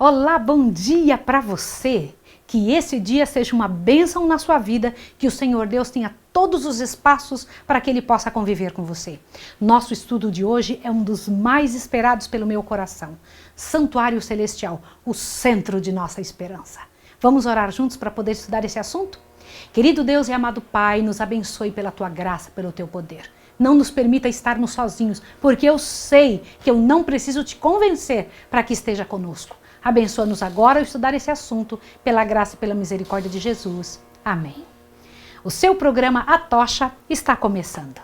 Olá, bom dia para você! Que esse dia seja uma bênção na sua vida, que o Senhor Deus tenha todos os espaços para que Ele possa conviver com você. Nosso estudo de hoje é um dos mais esperados pelo meu coração. Santuário Celestial, o centro de nossa esperança. Vamos orar juntos para poder estudar esse assunto? Querido Deus e amado Pai, nos abençoe pela Tua graça, pelo Teu poder. Não nos permita estarmos sozinhos, porque eu sei que eu não preciso te convencer para que esteja conosco. Abençoa-nos agora ao estudar esse assunto, pela graça e pela misericórdia de Jesus. Amém. O seu programa A Tocha está começando.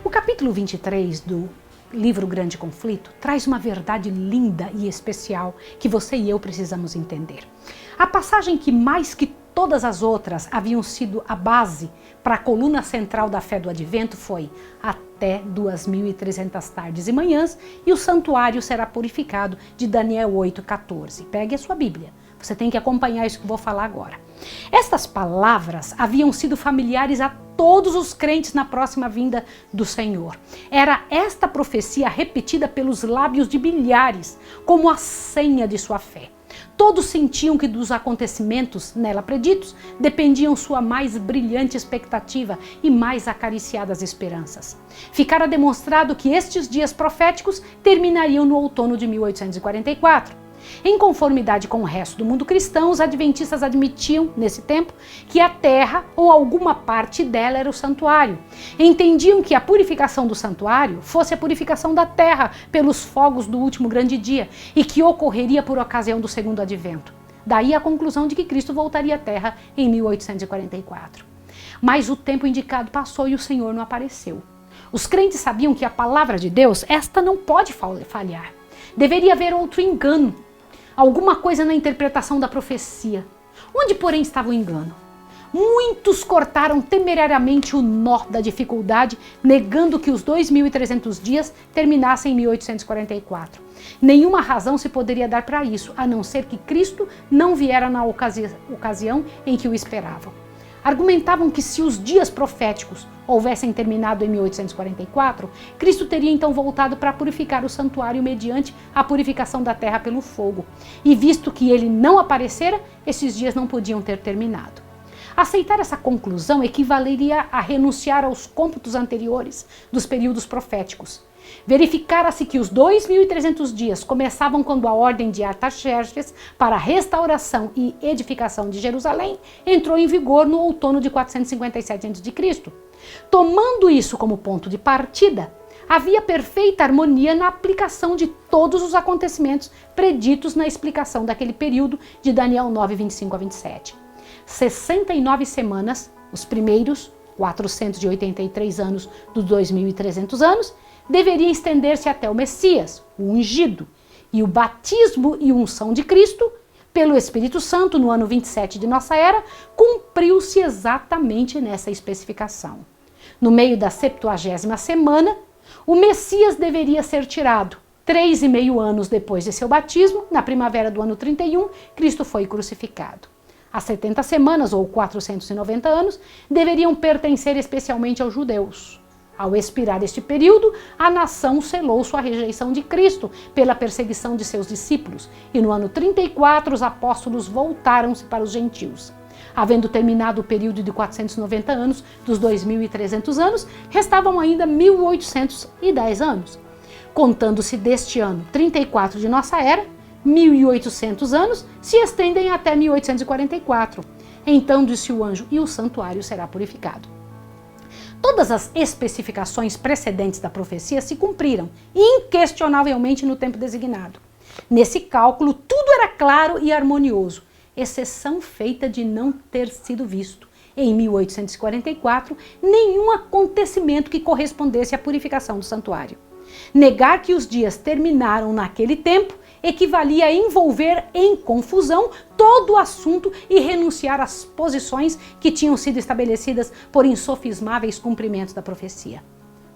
O capítulo 23 do livro Grande Conflito traz uma verdade linda e especial que você e eu precisamos entender. A passagem que mais que todas as outras haviam sido a base para a coluna central da fé do Advento foi: até 2.300 tardes e manhãs e o santuário será purificado, de Daniel 8,14. Pegue a sua Bíblia. Você tem que acompanhar isso que eu vou falar agora. Estas palavras haviam sido familiares a todos os crentes na próxima vinda do Senhor. Era esta profecia repetida pelos lábios de milhares, como a senha de sua fé. Todos sentiam que dos acontecimentos nela preditos dependiam sua mais brilhante expectativa e mais acariciadas esperanças. Ficara demonstrado que estes dias proféticos terminariam no outono de 1844. Em conformidade com o resto do mundo cristão, os adventistas admitiam, nesse tempo, que a terra ou alguma parte dela era o santuário. Entendiam que a purificação do santuário fosse a purificação da terra pelos fogos do último grande dia e que ocorreria por ocasião do segundo advento. Daí a conclusão de que Cristo voltaria à terra em 1844. Mas o tempo indicado passou e o Senhor não apareceu. Os crentes sabiam que a palavra de Deus, esta não pode falhar. Deveria haver outro engano. Alguma coisa na interpretação da profecia. Onde, porém, estava o engano? Muitos cortaram temerariamente o nó da dificuldade, negando que os 2.300 dias terminassem em 1844. Nenhuma razão se poderia dar para isso, a não ser que Cristo não viera na ocasião em que o esperavam. Argumentavam que se os dias proféticos houvessem terminado em 1844, Cristo teria então voltado para purificar o santuário mediante a purificação da terra pelo fogo. E visto que ele não aparecera, esses dias não podiam ter terminado. Aceitar essa conclusão equivaleria a renunciar aos cômputos anteriores dos períodos proféticos. Verificara-se que os 2.300 dias começavam quando a ordem de Artaxerxes para a restauração e edificação de Jerusalém entrou em vigor no outono de 457 a.C. Tomando isso como ponto de partida, havia perfeita harmonia na aplicação de todos os acontecimentos preditos na explicação daquele período de Daniel 9, 25 a 27. 69 semanas, os primeiros 483 anos dos 2.300 anos, deveria estender-se até o Messias, o ungido, e o batismo e unção de Cristo, pelo Espírito Santo, no ano 27 de nossa era, cumpriu-se exatamente nessa especificação. No meio da 70ª semana, o Messias deveria ser tirado. 3,5 anos depois de seu batismo, na primavera do ano 31, Cristo foi crucificado. As 70 semanas, ou 490 anos, deveriam pertencer especialmente aos judeus. Ao expirar este período, a nação selou sua rejeição de Cristo pela perseguição de seus discípulos, e no ano 34 os apóstolos voltaram-se para os gentios. Havendo terminado o período de 490 anos, dos 2.300 anos, restavam ainda 1.810 anos. Contando-se deste ano 34 de nossa era, 1.800 anos se estendem até 1844. Então disse o anjo, e o santuário será purificado. Todas as especificações precedentes da profecia se cumpriram, inquestionavelmente no tempo designado. Nesse cálculo, tudo era claro e harmonioso, exceção feita de não ter sido visto, em 1844, nenhum acontecimento que correspondesse à purificação do santuário. Negar que os dias terminaram naquele tempo equivalia a envolver em confusão todo o assunto e renunciar às posições que tinham sido estabelecidas por insofismáveis cumprimentos da profecia.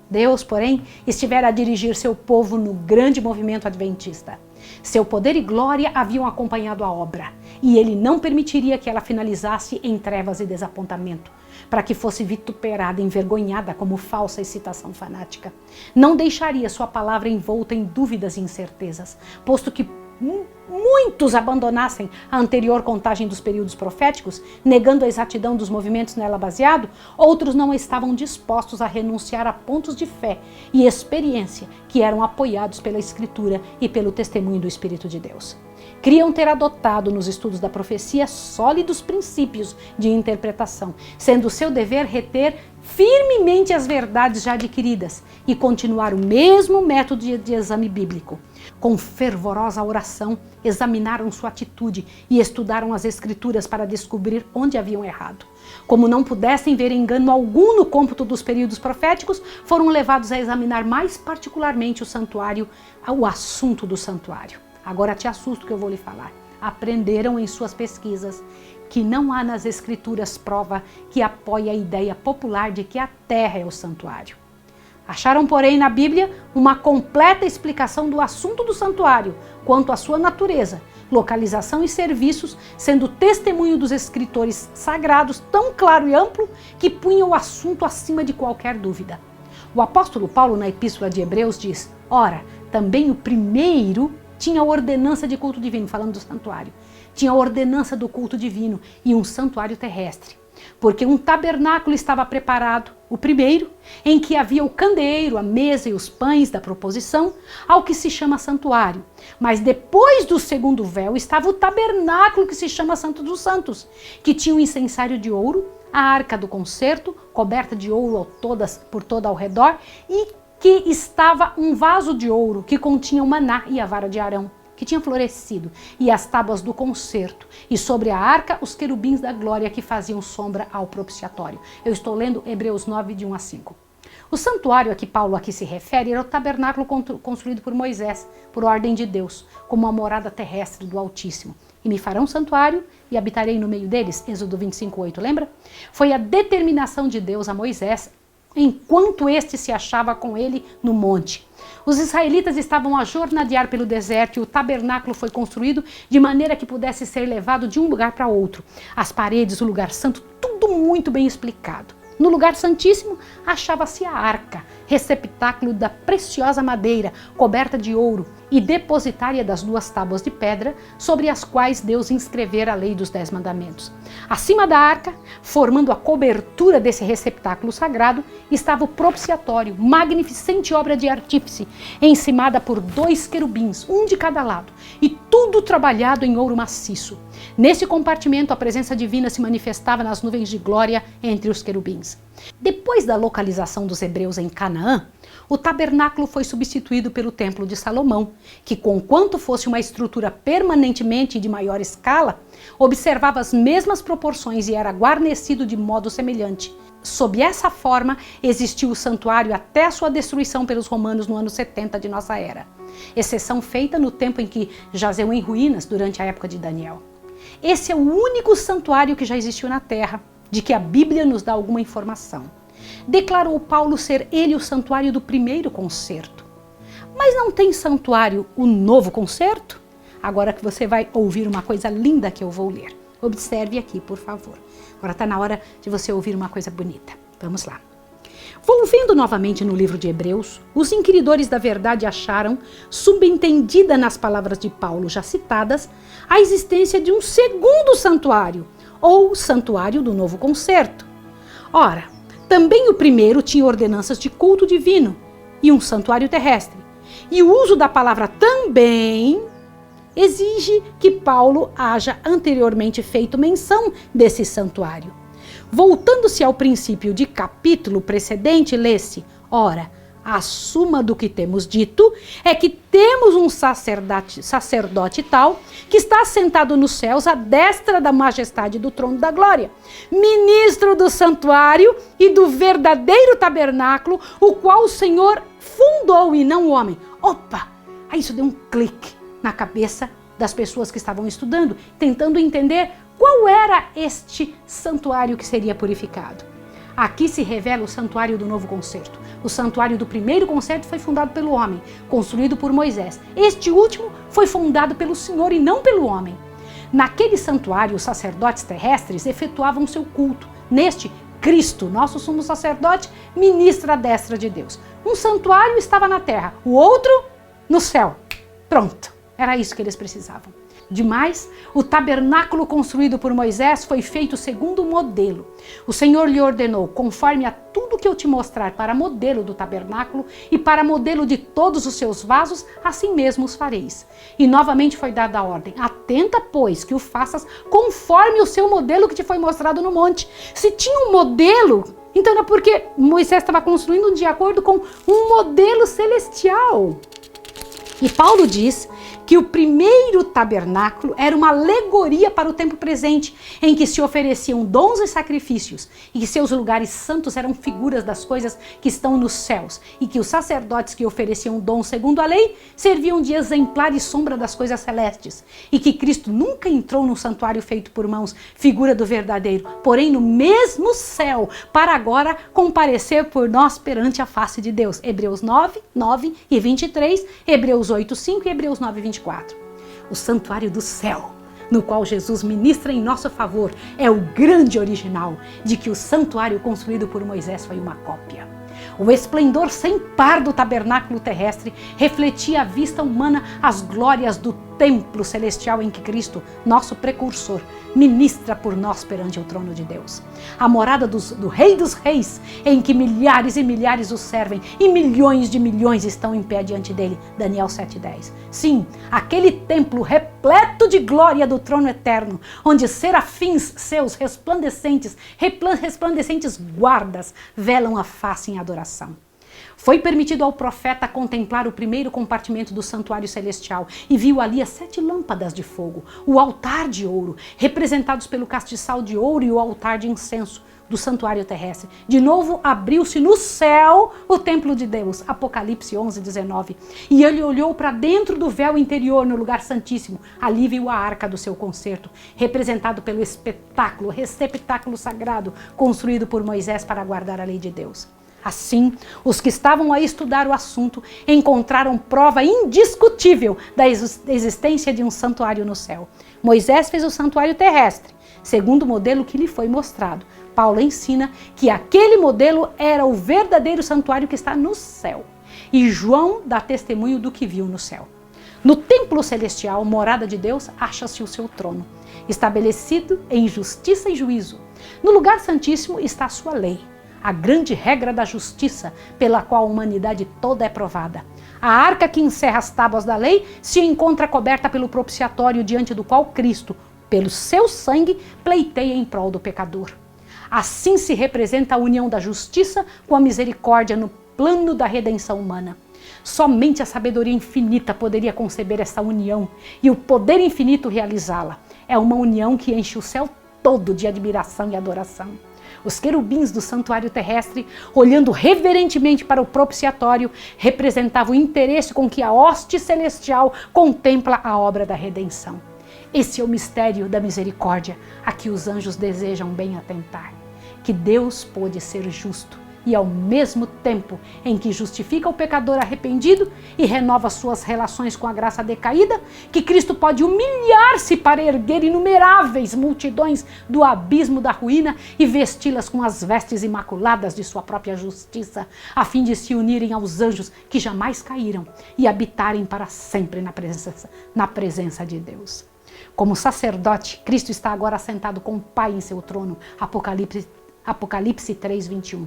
Deus, porém, estivera a dirigir seu povo no grande movimento adventista. Seu poder e glória haviam acompanhado a obra, e ele não permitiria que ela finalizasse em trevas e desapontamento, para que fosse vituperada, envergonhada como falsa excitação fanática. Não deixaria sua palavra envolta em dúvidas e incertezas, posto que muitos abandonassem a anterior contagem dos períodos proféticos, negando a exatidão dos movimentos nela baseado, outros não estavam dispostos a renunciar a pontos de fé e experiência que eram apoiados pela Escritura e pelo testemunho do Espírito de Deus. Criam ter adotado nos estudos da profecia sólidos princípios de interpretação, sendo seu dever reter firmemente as verdades já adquiridas e continuar o mesmo método de exame bíblico. Com fervorosa oração, examinaram sua atitude e estudaram as Escrituras para descobrir onde haviam errado. Como não pudessem ver engano algum no cômputo dos períodos proféticos, foram levados a examinar mais particularmente o santuário, o assunto do santuário. Agora te assusto que eu vou lhe falar. Aprenderam em suas pesquisas que não há nas Escrituras prova que apoie a ideia popular de que a terra é o santuário. Acharam, porém, na Bíblia uma completa explicação do assunto do santuário, quanto à sua natureza, localização e serviços, sendo testemunho dos escritores sagrados tão claro e amplo que punha o assunto acima de qualquer dúvida. O apóstolo Paulo, na Epístola de Hebreus, diz: ora, também o primeiro tinha ordenança de culto divino, falando do santuário, tinha ordenança do culto divino e um santuário terrestre. Porque um tabernáculo estava preparado, o primeiro, em que havia o candeeiro, a mesa e os pães da proposição, ao que se chama santuário. Mas depois do segundo véu estava o tabernáculo que se chama Santo dos Santos, que tinha um incensário de ouro, a arca do concerto, coberta de ouro por toda ao redor, e que estava um vaso de ouro que continha o maná e a vara de Arão, que tinha florescido, e as tábuas do concerto, e sobre a arca os querubins da glória que faziam sombra ao propiciatório. Eu estou lendo Hebreus 9, de 1 a 5. O santuário a que Paulo aqui se refere era o tabernáculo construído por Moisés, por ordem de Deus, como a morada terrestre do Altíssimo. E me farão santuário e habitarei no meio deles, Êxodo 25:8, lembra? Foi a determinação de Deus a Moisés, enquanto este se achava com ele no monte. Os israelitas estavam a jornadear pelo deserto e o tabernáculo foi construído de maneira que pudesse ser levado de um lugar para outro. As paredes, o lugar santo, tudo muito bem explicado. No lugar santíssimo achava-se a arca, receptáculo da preciosa madeira, coberta de ouro, e depositária das 2 tábuas de pedra, sobre as quais Deus inscrevera a lei dos 10 mandamentos. Acima da arca, formando a cobertura desse receptáculo sagrado, estava o propiciatório, magnificente obra de artífice, encimada por 2 querubins, um de cada lado, e tudo trabalhado em ouro maciço. Nesse compartimento, a presença divina se manifestava nas nuvens de glória entre os querubins. Depois da localização dos hebreus em Canaã, o tabernáculo foi substituído pelo Templo de Salomão, que, conquanto fosse uma estrutura permanentemente de maior escala, observava as mesmas proporções e era guarnecido de modo semelhante. Sob essa forma, existiu o santuário até a sua destruição pelos romanos no ano 70 de nossa era, exceção feita no tempo em que jazeu em ruínas durante a época de Daniel. Esse é o único santuário que já existiu na terra, de que a Bíblia nos dá alguma informação. Declarou Paulo ser ele o santuário do primeiro concerto. Mas não tem santuário o novo concerto? Agora que você vai ouvir uma coisa linda que eu vou ler. Observe aqui, por favor. Agora está na hora de você ouvir uma coisa bonita. Vamos lá. Volvendo novamente no livro de Hebreus, os inquiridores da verdade acharam, subentendida nas palavras de Paulo já citadas, a existência de um segundo santuário, ou santuário do novo concerto. Ora, também o primeiro tinha ordenanças de culto divino e um santuário terrestre. E o uso da palavra também exige que Paulo haja anteriormente feito menção desse santuário. Voltando-se ao princípio de capítulo precedente, lê-se: ora, a suma do que temos dito é que temos um sacerdote tal que está assentado nos céus à destra da majestade do trono da glória, ministro do santuário e do verdadeiro tabernáculo, o qual o Senhor fundou e não o homem. Opa! Aí isso deu um clique na cabeça das pessoas que estavam estudando, tentando entender qual era este santuário que seria purificado. Aqui se revela o santuário do novo concerto. O santuário do primeiro concerto foi fundado pelo homem, construído por Moisés. Este último foi fundado pelo Senhor e não pelo homem. Naquele santuário, os sacerdotes terrestres efetuavam seu culto. Neste, Cristo, nosso sumo sacerdote, ministra à destra de Deus. Um santuário estava na terra, o outro no céu. Pronto, era isso que eles precisavam. Demais, o tabernáculo construído por Moisés foi feito segundo o modelo. O Senhor lhe ordenou, conforme a tudo que eu te mostrar para modelo do tabernáculo e para modelo de todos os seus vasos, assim mesmo os fareis. E novamente foi dada a ordem: atenta, pois, que o faças conforme o seu modelo que te foi mostrado no monte. Se tinha um modelo, então era porque Moisés estava construindo de acordo com um modelo celestial. E Paulo diz que o primeiro tabernáculo era uma alegoria para o tempo presente, em que se ofereciam dons e sacrifícios, e que seus lugares santos eram figuras das coisas que estão nos céus, e que os sacerdotes que ofereciam dons segundo a lei serviam de exemplar e sombra das coisas celestes, e que Cristo nunca entrou num santuário feito por mãos, figura do verdadeiro, porém no mesmo céu, para agora comparecer por nós perante a face de Deus. Hebreus 9, 9 e 23, Hebreus 8, 5 e Hebreus 9, 24. O santuário do céu, no qual Jesus ministra em nosso favor, é o grande original de que o santuário construído por Moisés foi uma cópia. O esplendor sem par do tabernáculo terrestre refletia à vista humana as glórias do templo celestial em que Cristo, nosso precursor, ministra por nós perante o trono de Deus. A morada do Rei dos Reis, em que milhares e milhares o servem e milhões de milhões estão em pé diante dele. Daniel 7:10. Sim, aquele templo repleto de glória do trono eterno, onde serafins seus resplandecentes guardas velam a face em adoração. Foi permitido ao profeta contemplar o primeiro compartimento do santuário celestial e viu ali as 7 lâmpadas de fogo, o altar de ouro, representados pelo castiçal de ouro e o altar de incenso do santuário terrestre. De novo, abriu-se no céu o templo de Deus, Apocalipse 11, 19. E ele olhou para dentro do véu interior, no lugar santíssimo. Ali viu a arca do seu concerto, representado pelo receptáculo sagrado, construído por Moisés para guardar a lei de Deus. Assim, os que estavam a estudar o assunto encontraram prova indiscutível da existência de um santuário no céu. Moisés fez o santuário terrestre, segundo o modelo que lhe foi mostrado. Paulo ensina que aquele modelo era o verdadeiro santuário que está no céu. E João dá testemunho do que viu no céu. No templo celestial, morada de Deus, acha-se o seu trono, estabelecido em justiça e juízo. No lugar santíssimo está a sua lei, a grande regra da justiça pela qual a humanidade toda é provada. A arca que encerra as tábuas da lei se encontra coberta pelo propiciatório diante do qual Cristo, pelo seu sangue, pleiteia em prol do pecador. Assim se representa a união da justiça com a misericórdia no plano da redenção humana. Somente a sabedoria infinita poderia conceber essa união e o poder infinito realizá-la. É uma união que enche o céu todo de admiração e adoração. Os querubins do santuário terrestre, olhando reverentemente para o propiciatório, representavam o interesse com que a hoste celestial contempla a obra da redenção. Esse é o mistério da misericórdia a que os anjos desejam bem atentar. Que Deus pôde ser justo e ao mesmo tempo em que justifica o pecador arrependido e renova suas relações com a graça decaída, que Cristo pode humilhar-se para erguer inumeráveis multidões do abismo da ruína e vesti-las com as vestes imaculadas de sua própria justiça, a fim de se unirem aos anjos que jamais caíram e habitarem para sempre na presença de Deus. Como sacerdote, Cristo está agora assentado com o Pai em seu trono. Apocalipse 3:21.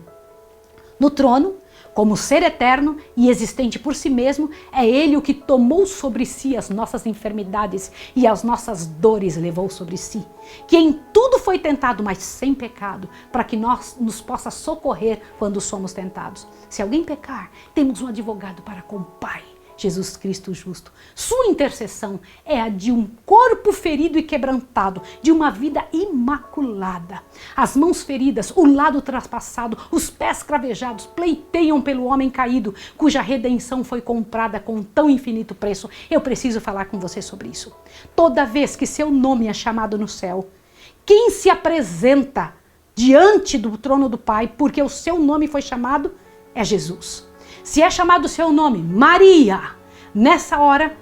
No trono, como ser eterno e existente por si mesmo, é Ele o que tomou sobre si as nossas enfermidades e as nossas dores levou sobre si, que em tudo foi tentado, mas sem pecado, para que nos possa socorrer quando somos tentados. Se alguém pecar, temos um advogado para com o Pai, Jesus Cristo justo. Sua intercessão é a de um corpo ferido e quebrantado, de uma vida imaculada. As mãos feridas, o lado traspassado, os pés cravejados pleiteiam pelo homem caído, cuja redenção foi comprada com tão infinito preço. Eu preciso falar com você sobre isso. Toda vez que seu nome é chamado no céu, quem se apresenta diante do trono do Pai, porque o seu nome foi chamado, é Jesus. Se é chamado o seu nome, Maria, nessa hora,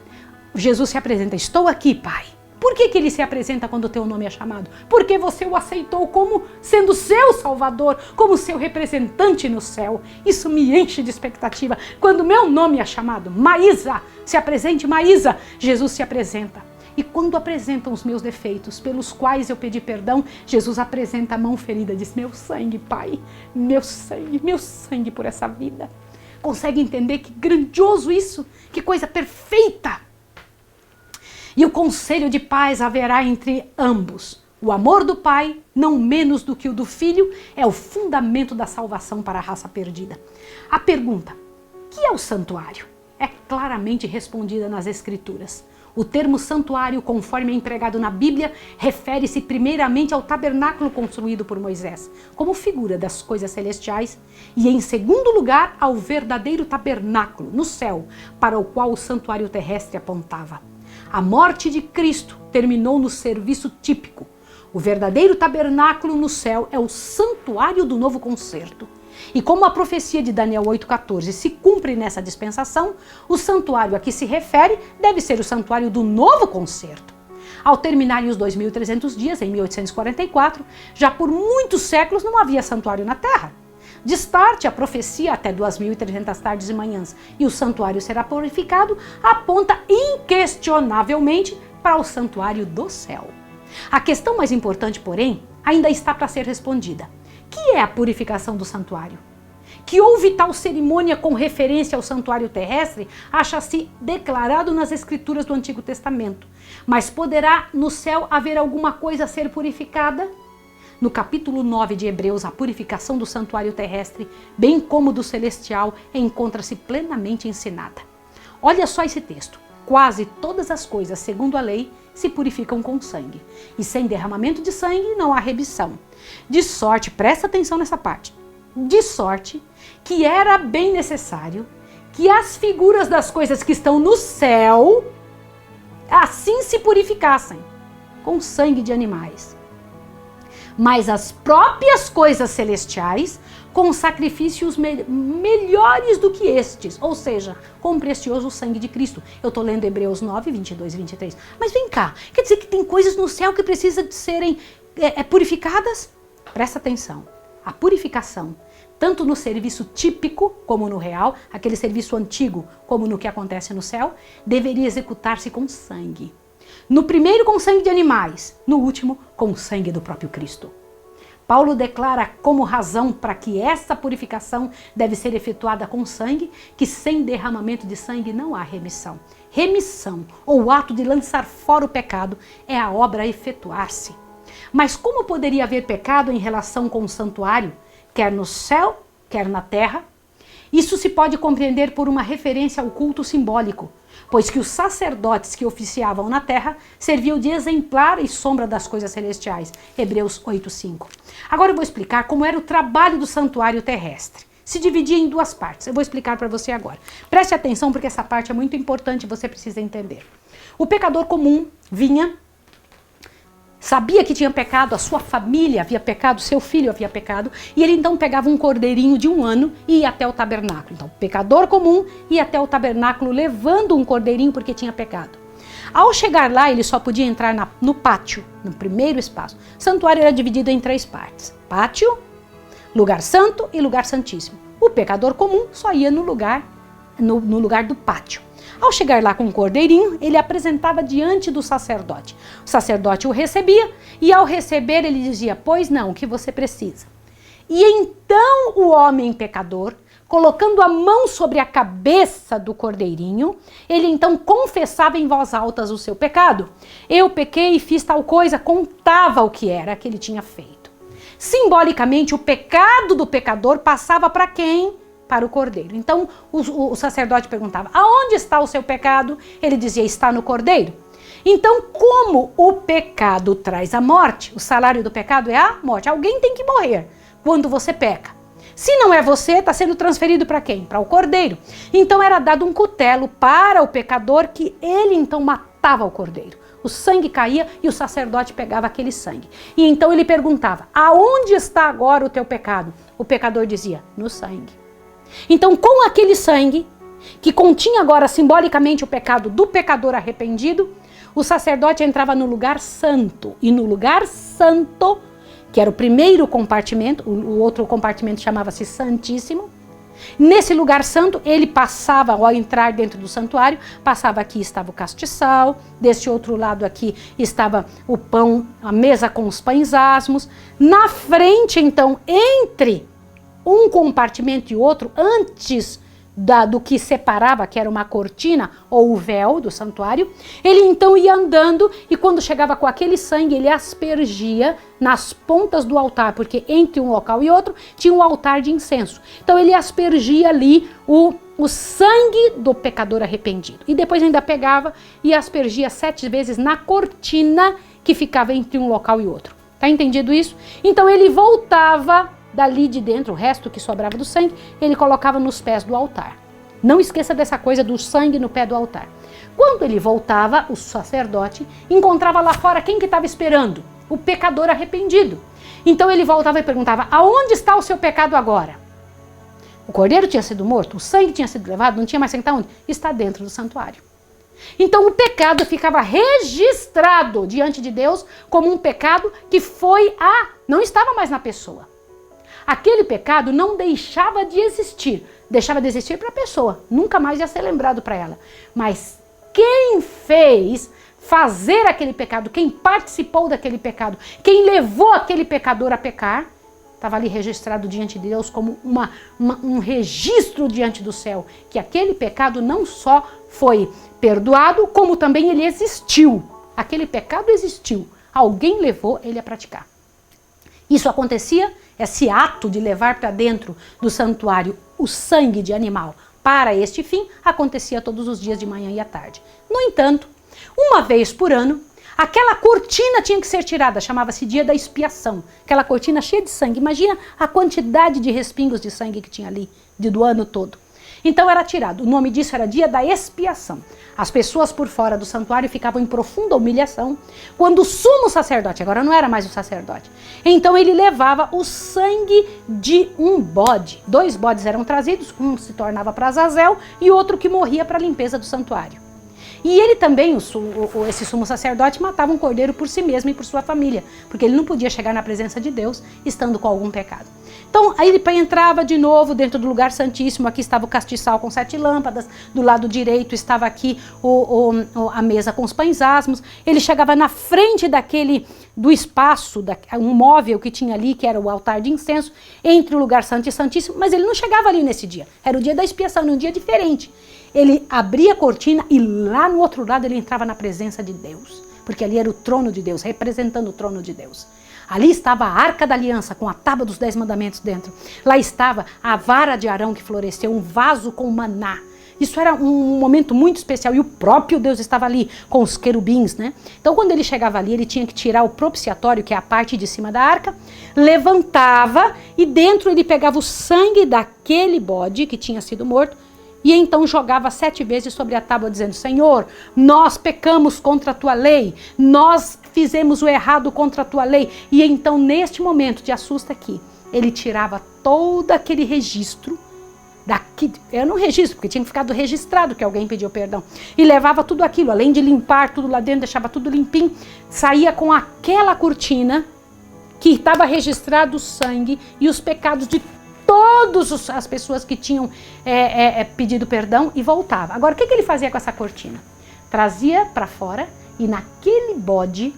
Jesus se apresenta. Estou aqui, Pai. Por que ele se apresenta quando o teu nome é chamado? Porque você o aceitou como sendo seu Salvador, como seu representante no céu. Isso me enche de expectativa. Quando meu nome é chamado, Maísa, se apresente, Maísa, Jesus se apresenta. E quando apresentam os meus defeitos, pelos quais eu pedi perdão, Jesus apresenta a mão ferida e diz, meu sangue, Pai, meu sangue por essa vida. Consegue entender que grandioso isso? Que coisa perfeita! E o conselho de paz haverá entre ambos. O amor do Pai, não menos do que o do Filho, é o fundamento da salvação para a raça perdida. A pergunta, que é o santuário? É claramente respondida nas Escrituras. O termo santuário, conforme é empregado na Bíblia, refere-se primeiramente ao tabernáculo construído por Moisés, como figura das coisas celestiais, e em segundo lugar ao verdadeiro tabernáculo no céu, para o qual o santuário terrestre apontava. A morte de Cristo terminou no serviço típico. O verdadeiro tabernáculo no céu é o santuário do novo concerto. E como a profecia de Daniel 8,14 se cumpre nessa dispensação, o santuário a que se refere deve ser o santuário do novo concerto. Ao terminarem os 2.300 dias, em 1844, já por muitos séculos não havia santuário na terra. Destarte a profecia até 2.300 tardes e manhãs e o santuário será purificado, aponta inquestionavelmente para o santuário do céu. A questão mais importante, porém, ainda está para ser respondida. Que é a purificação do santuário? Que houve tal cerimônia com referência ao santuário terrestre, acha-se declarado nas Escrituras do Antigo Testamento. Mas poderá no céu haver alguma coisa a ser purificada? No capítulo 9 de Hebreus, a purificação do santuário terrestre, bem como do celestial, encontra-se plenamente ensinada. Olha só esse texto. Quase todas as coisas, segundo a lei, se purificam com sangue. E sem derramamento de sangue não há remissão. De sorte, presta atenção nessa parte, de sorte que era bem necessário que as figuras das coisas que estão no céu assim se purificassem, com sangue de animais. Mas as próprias coisas celestiais com sacrifícios melhores do que estes, ou seja, com o precioso sangue de Cristo. Eu estou lendo Hebreus 9, 22 e 23. Mas vem cá, quer dizer que tem coisas no céu que precisam de serem purificadas? Presta atenção, a purificação, tanto no serviço típico como no real, aquele serviço antigo como no que acontece no céu, deveria executar-se com sangue. No primeiro com sangue de animais, no último com o sangue do próprio Cristo. Paulo declara como razão para que essa purificação deve ser efetuada com sangue, que sem derramamento de sangue não há remissão. Remissão, ou o ato de lançar fora o pecado, é a obra a efetuar-se. Mas como poderia haver pecado em relação com o santuário, quer no céu, quer na terra? Isso se pode compreender por uma referência ao culto simbólico, pois que os sacerdotes que oficiavam na terra serviam de exemplar e sombra das coisas celestiais. Hebreus 8:5. Agora eu vou explicar como era o trabalho do santuário terrestre. Se dividia em duas partes. Eu vou explicar para você agora. Preste atenção porque essa parte é muito importante e você precisa entender. O pecador comum vinha, sabia que tinha pecado, a sua família havia pecado, seu filho havia pecado, e ele então pegava um cordeirinho de 1 ano e ia até o tabernáculo. Então, pecador comum ia até o tabernáculo levando um cordeirinho porque tinha pecado. Ao chegar lá, ele só podia entrar no pátio, no primeiro espaço. O santuário era dividido em 3 partes: pátio, lugar santo e lugar santíssimo. O pecador comum só ia no lugar do pátio. Ao chegar lá com um cordeirinho, ele apresentava diante do sacerdote. O sacerdote o recebia e ao receber ele dizia: pois não, o que você precisa? E então o homem pecador, colocando a mão sobre a cabeça do cordeirinho, ele então confessava em voz alta o seu pecado. Eu pequei e fiz tal coisa, contava o que era que ele tinha feito. Simbolicamente, o pecado do pecador passava para quem? Para o cordeiro. Então o sacerdote perguntava: aonde está o seu pecado? Ele dizia: está no cordeiro. Então, como o pecado traz a morte, o salário do pecado é a morte. Alguém tem que morrer quando você peca. Se não é você, está sendo transferido para quem? Para o cordeiro. Então era dado um cutelo para o pecador, que ele então matava o cordeiro. O sangue caía e o sacerdote pegava aquele sangue. E então ele perguntava: aonde está agora o teu pecado? O pecador dizia: no sangue. Então, com aquele sangue, que continha agora simbolicamente o pecado do pecador arrependido, o sacerdote entrava no lugar santo. E no lugar santo, que era o primeiro compartimento, o outro compartimento chamava-se Santíssimo. Nesse lugar santo, ele passava, ao entrar dentro do santuário, passava aqui, estava o castiçal, desse outro lado aqui estava o pão, a mesa com os pães asmos. Na frente, então, entre um compartimento e outro, antes do que separava, que era uma cortina ou o véu do santuário, ele então ia andando e quando chegava com aquele sangue, ele aspergia nas pontas do altar, porque entre um local e outro tinha um altar de incenso. Então ele aspergia ali o sangue do pecador arrependido. E depois ainda pegava e aspergia 7 vezes na cortina que ficava entre um local e outro. Tá entendido isso? Então ele voltava dali de dentro, o resto que sobrava do sangue, ele colocava nos pés do altar. Não esqueça dessa coisa do sangue no pé do altar. Quando ele voltava, o sacerdote encontrava lá fora quem que estava esperando? O pecador arrependido. Então ele voltava e perguntava: aonde está o seu pecado agora? O cordeiro tinha sido morto, o sangue tinha sido levado, não tinha mais sangue, está onde? Está dentro do santuário. Então o pecado ficava registrado diante de Deus como um pecado que não estava mais na pessoa. Aquele pecado não deixava de existir para a pessoa, nunca mais ia ser lembrado para ela. Mas quem fez fazer aquele pecado, quem participou daquele pecado, quem levou aquele pecador a pecar, estava ali registrado diante de Deus como um registro diante do céu, que aquele pecado não só foi perdoado, como também ele existiu. Aquele pecado existiu, alguém levou ele a praticar. Isso acontecia, esse ato de levar para dentro do santuário o sangue de animal para este fim, acontecia todos os dias de manhã e à tarde. No entanto, uma vez por ano, aquela cortina tinha que ser tirada, chamava-se dia da expiação. Aquela cortina cheia de sangue, imagina a quantidade de respingos de sangue que tinha ali do ano todo. Então era tirado, o nome disso era dia da expiação. As pessoas por fora do santuário ficavam em profunda humilhação quando o sumo sacerdote, agora não era mais o sacerdote, então ele levava o sangue de um bode. 2 bodes eram trazidos, um se tornava para Azazel e outro que morria para a limpeza do santuário. E ele também, esse sumo sacerdote, matava um cordeiro por si mesmo e por sua família, porque ele não podia chegar na presença de Deus estando com algum pecado. Então, aí ele entrava de novo dentro do lugar santíssimo, aqui estava o castiçal com 7 lâmpadas, do lado direito estava aqui a mesa com os pães asmos, ele chegava na frente do espaço, um móvel que tinha ali, que era o altar de incenso, entre o lugar santo e santíssimo, mas ele não chegava ali nesse dia, era o dia da expiação, era um dia diferente. Ele abria a cortina e lá no outro lado ele entrava na presença de Deus, porque ali era o trono de Deus, representando o trono de Deus. Ali estava a Arca da Aliança com a tábua dos 10 mandamentos dentro. Lá estava a vara de Arão que floresceu, um vaso com maná. Isso era um momento muito especial e o próprio Deus estava ali com os querubins, né? Então quando ele chegava ali, ele tinha que tirar o propiciatório, que é a parte de cima da arca, levantava e dentro ele pegava o sangue daquele bode que tinha sido morto E então jogava 7 vezes sobre a tábua, dizendo: Senhor, nós pecamos contra a tua lei, nós fizemos o errado contra a tua lei. E então, neste momento de assusta aqui, ele tirava todo aquele registro, eu não registro, porque tinha ficado registrado que alguém pediu perdão, e levava tudo aquilo, além de limpar tudo lá dentro, deixava tudo limpinho, saía com aquela cortina que estava registrado o sangue e os pecados de todas as pessoas que tinham pedido perdão, e voltava. Agora, o que ele fazia com essa cortina? Trazia para fora, e naquele bode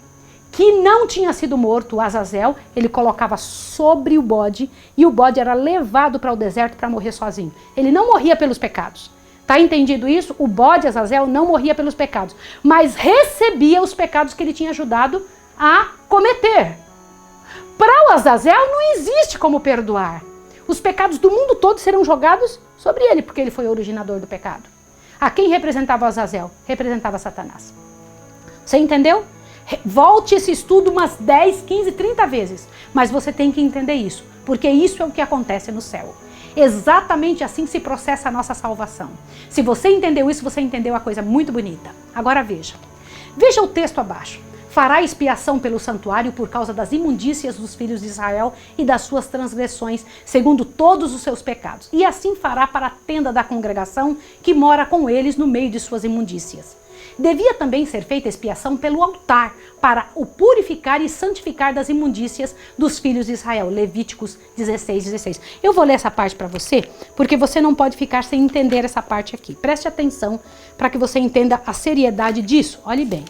que não tinha sido morto, o Azazel, ele colocava sobre o bode, e o bode era levado para o deserto para morrer sozinho. Ele não morria pelos pecados. Tá entendido isso? O bode Azazel não morria pelos pecados, mas recebia os pecados que ele tinha ajudado a cometer. Para o Azazel não existe como perdoar. Os pecados do mundo todo serão jogados sobre ele, porque ele foi o originador do pecado. A quem representava o Azazel? Representava Satanás. Você entendeu? Volte esse estudo umas 10, 15, 30 vezes. Mas você tem que entender isso, porque isso é o que acontece no céu. Exatamente assim se processa a nossa salvação. Se você entendeu isso, você entendeu a coisa muito bonita. Agora veja. Veja o texto abaixo. Fará expiação pelo santuário por causa das imundícias dos filhos de Israel e das suas transgressões, segundo todos os seus pecados. E assim fará para a tenda da congregação, que mora com eles no meio de suas imundícias. Devia também ser feita expiação pelo altar, para o purificar e santificar das imundícias dos filhos de Israel. Levíticos 16:16. Eu vou ler essa parte para você, porque você não pode ficar sem entender essa parte aqui. Preste atenção para que você entenda a seriedade disso. Olhe bem.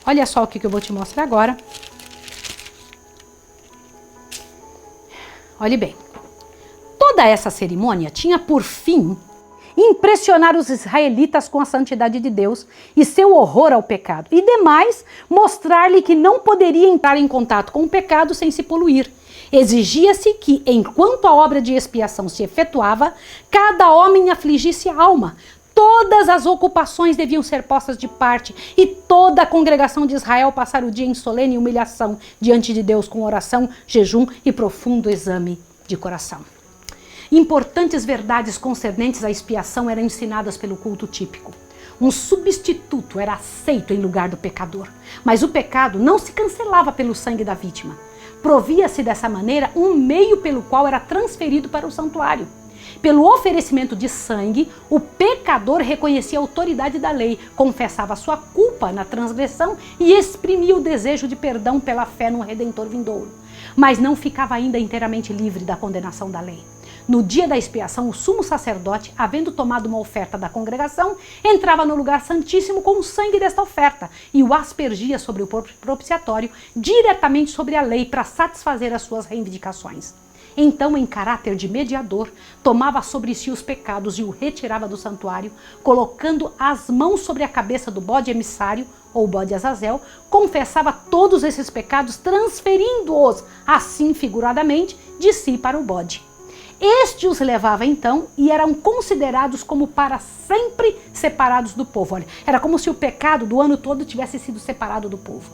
Olha só o que eu vou te mostrar agora. Olhe bem. Toda essa cerimônia tinha por fim impressionar os israelitas com a santidade de Deus e seu horror ao pecado. E demais, mostrar-lhe que não poderia entrar em contato com o pecado sem se poluir. Exigia-se que, enquanto a obra de expiação se efetuava, cada homem afligisse a alma. Todas as ocupações deviam ser postas de parte e toda a congregação de Israel passar o dia em solene humilhação diante de Deus com oração, jejum e profundo exame de coração. Importantes verdades concernentes à expiação eram ensinadas pelo culto típico. Um substituto era aceito em lugar do pecador, mas o pecado não se cancelava pelo sangue da vítima. Provia-se dessa maneira um meio pelo qual era transferido para o santuário. Pelo oferecimento de sangue, o pecador reconhecia a autoridade da lei, confessava sua culpa na transgressão e exprimia o desejo de perdão pela fé no Redentor vindouro. Mas não ficava ainda inteiramente livre da condenação da lei. No dia da expiação, o sumo sacerdote, havendo tomado uma oferta da congregação, entrava no lugar santíssimo com o sangue desta oferta e o aspergia sobre o propiciatório, diretamente sobre a lei, para satisfazer as suas reivindicações. Então, em caráter de mediador, tomava sobre si os pecados e o retirava do santuário, colocando as mãos sobre a cabeça do bode emissário, ou bode Azazel, confessava todos esses pecados, transferindo-os, assim figuradamente, de si para o bode. Este os levava então e eram considerados como para sempre separados do povo. Olha, era como se o pecado do ano todo tivesse sido separado do povo.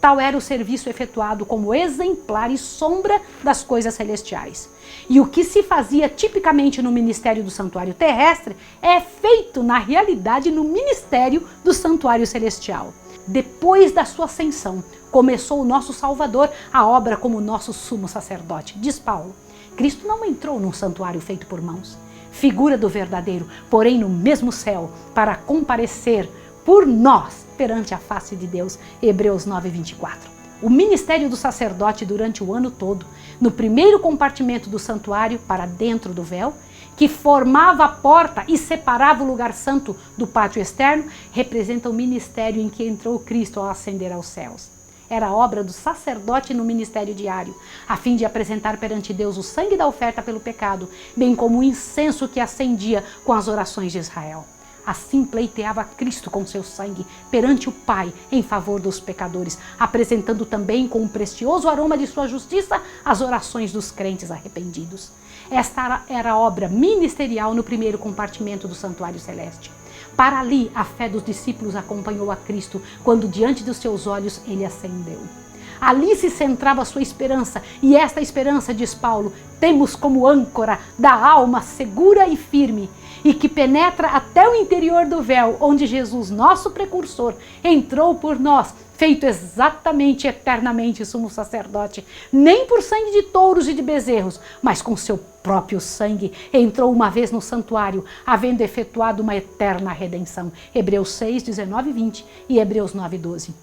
Tal era o serviço efetuado como exemplar e sombra das coisas celestiais. E o que se fazia tipicamente no ministério do santuário terrestre é feito na realidade no ministério do santuário celestial. Depois da sua ascensão, começou o nosso Salvador a obra como nosso sumo sacerdote, diz Paulo. Cristo não entrou num santuário feito por mãos, figura do verdadeiro, porém no mesmo céu, para comparecer por nós perante a face de Deus. Hebreus 9:24. O ministério do sacerdote durante o ano todo, no primeiro compartimento do santuário, para dentro do véu, que formava a porta e separava o lugar santo do pátio externo, representa o ministério em que entrou Cristo ao ascender aos céus. Era a obra do sacerdote no ministério diário, a fim de apresentar perante Deus o sangue da oferta pelo pecado, bem como o incenso que acendia com as orações de Israel. Assim pleiteava Cristo com seu sangue perante o Pai em favor dos pecadores, apresentando também com um precioso aroma de sua justiça as orações dos crentes arrependidos. Esta era a obra ministerial no primeiro compartimento do santuário celeste. Para ali, a fé dos discípulos acompanhou a Cristo, quando diante dos seus olhos ele ascendeu. Ali se centrava a sua esperança, e esta esperança, diz Paulo, temos como âncora da alma segura e firme, e que penetra até o interior do véu, onde Jesus, nosso precursor, entrou por nós, feito exatamente, eternamente sumo sacerdote, nem por sangue de touros e de bezerros, mas com seu próprio sangue, entrou uma vez no santuário, havendo efetuado uma eterna redenção. Hebreus 6, 19 e 20 e Hebreus 9, 12.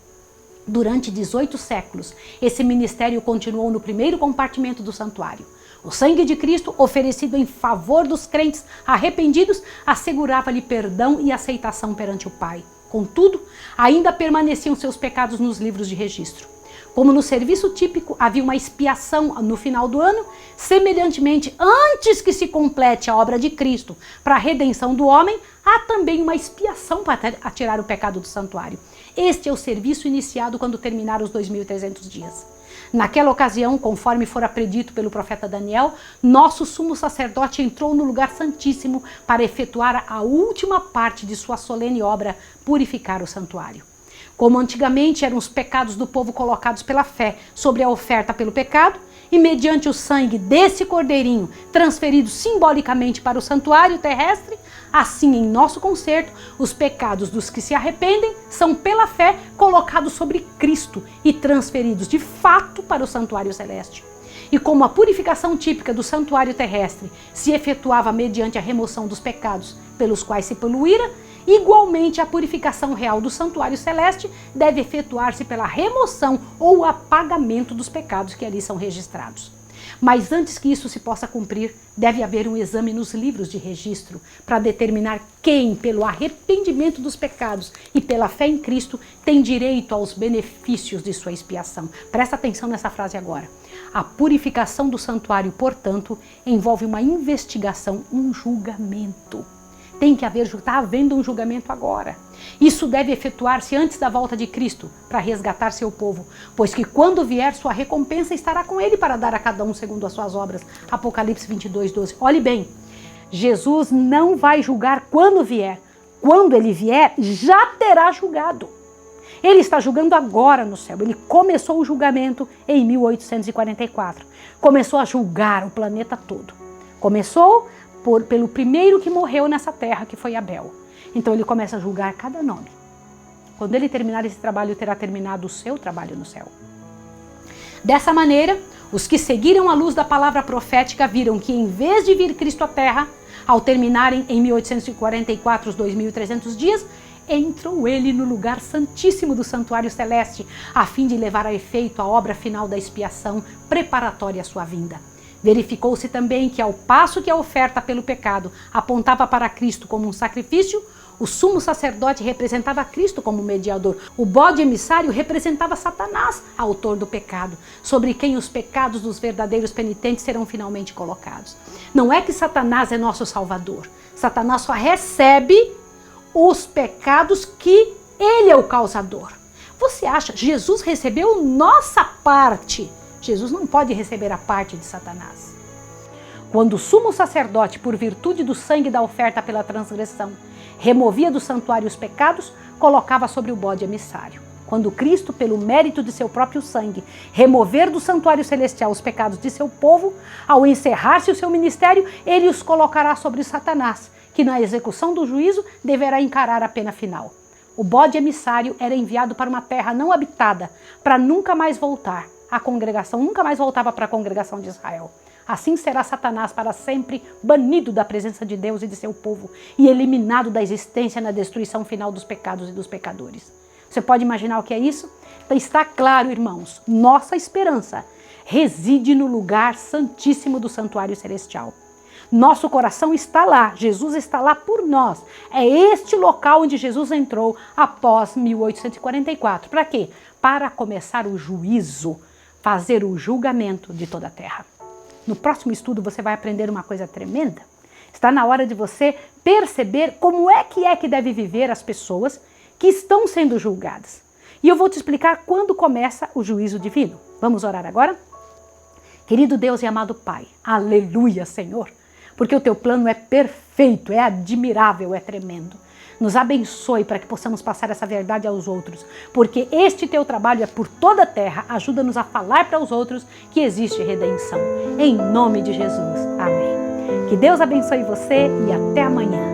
Durante 18 séculos, esse ministério continuou no primeiro compartimento do santuário. O sangue de Cristo, oferecido em favor dos crentes arrependidos, assegurava-lhe perdão e aceitação perante o Pai. Contudo, ainda permaneciam seus pecados nos livros de registro. Como no serviço típico havia uma expiação no final do ano, semelhantemente, antes que se complete a obra de Cristo para a redenção do homem, há também uma expiação para tirar o pecado do santuário. Este é o serviço iniciado quando terminar os 2.300 dias. Naquela ocasião, conforme fora predito pelo profeta Daniel, nosso sumo sacerdote entrou no lugar santíssimo para efetuar a última parte de sua solene obra, purificar o santuário. Como antigamente eram os pecados do povo colocados pela fé sobre a oferta pelo pecado, e mediante o sangue desse cordeirinho transferido simbolicamente para o santuário terrestre, assim em nosso concerto, os pecados dos que se arrependem são pela fé colocados sobre Cristo e transferidos de fato para o santuário celeste. E como a purificação típica do santuário terrestre se efetuava mediante a remoção dos pecados pelos quais se poluíra, igualmente a purificação real do santuário celeste deve efetuar-se pela remoção ou apagamento dos pecados que ali são registrados. Mas antes que isso se possa cumprir, deve haver um exame nos livros de registro para determinar quem, pelo arrependimento dos pecados e pela fé em Cristo, tem direito aos benefícios de sua expiação. Presta atenção nessa frase agora. A purificação do santuário, portanto, envolve uma investigação, um julgamento. Tem que haver, está havendo um julgamento agora. Isso deve efetuar-se antes da volta de Cristo, para resgatar seu povo, pois que quando vier sua recompensa estará com ele para dar a cada um segundo as suas obras. Apocalipse 22, 12. Olhe bem, Jesus não vai julgar quando vier. Quando ele vier, já terá julgado. Ele está julgando agora no céu. Ele começou o julgamento em 1844. Começou a julgar o planeta todo. Começou pelo primeiro que morreu nessa terra, que foi Abel. Então ele começa a julgar cada nome. Quando ele terminar esse trabalho, terá terminado o seu trabalho no céu. Dessa maneira, os que seguiram a luz da palavra profética viram que, em vez de vir Cristo à terra, ao terminarem em 1844 os 2.300 dias, entrou ele no lugar santíssimo do santuário celeste, a fim de levar a efeito a obra final da expiação preparatória à sua vinda. Verificou-se também que, ao passo que a oferta pelo pecado apontava para Cristo como um sacrifício, o sumo sacerdote representava Cristo como mediador. O bode emissário representava Satanás, autor do pecado, sobre quem os pecados dos verdadeiros penitentes serão finalmente colocados. Não é que Satanás é nosso salvador. Satanás só recebe os pecados que ele é o causador. Você acha? Jesus recebeu nossa parte. Jesus não pode receber a parte de Satanás. Quando o sumo sacerdote, por virtude do sangue da oferta pela transgressão, removia do santuário os pecados, colocava sobre o bode emissário. Quando Cristo, pelo mérito de seu próprio sangue, remover do santuário celestial os pecados de seu povo, ao encerrar-se o seu ministério, ele os colocará sobre Satanás, que na execução do juízo deverá encarar a pena final. O bode emissário era enviado para uma terra não habitada, para nunca mais voltar. A congregação nunca mais voltava para a congregação de Israel. Assim será Satanás para sempre banido da presença de Deus e de seu povo e eliminado da existência na destruição final dos pecados e dos pecadores. Você pode imaginar o que é isso? Então está claro, irmãos, nossa esperança reside no lugar santíssimo do santuário celestial. Nosso coração está lá, Jesus está lá por nós. É este local onde Jesus entrou após 1844. Para quê? Para começar o juízo, fazer o julgamento de toda a terra. No próximo estudo você vai aprender uma coisa tremenda. Está na hora de você perceber como é que deve viver as pessoas que estão sendo julgadas. E eu vou te explicar quando começa o juízo divino. Vamos orar agora? Querido Deus e amado Pai, aleluia, Senhor, porque o teu plano é perfeito, é admirável, é tremendo. nos abençoe para que possamos passar essa verdade aos outros, porque este teu trabalho é por toda a terra. Ajuda-nos a falar para os outros que existe redenção. Em nome de Jesus. Amém. Que Deus abençoe você e até amanhã.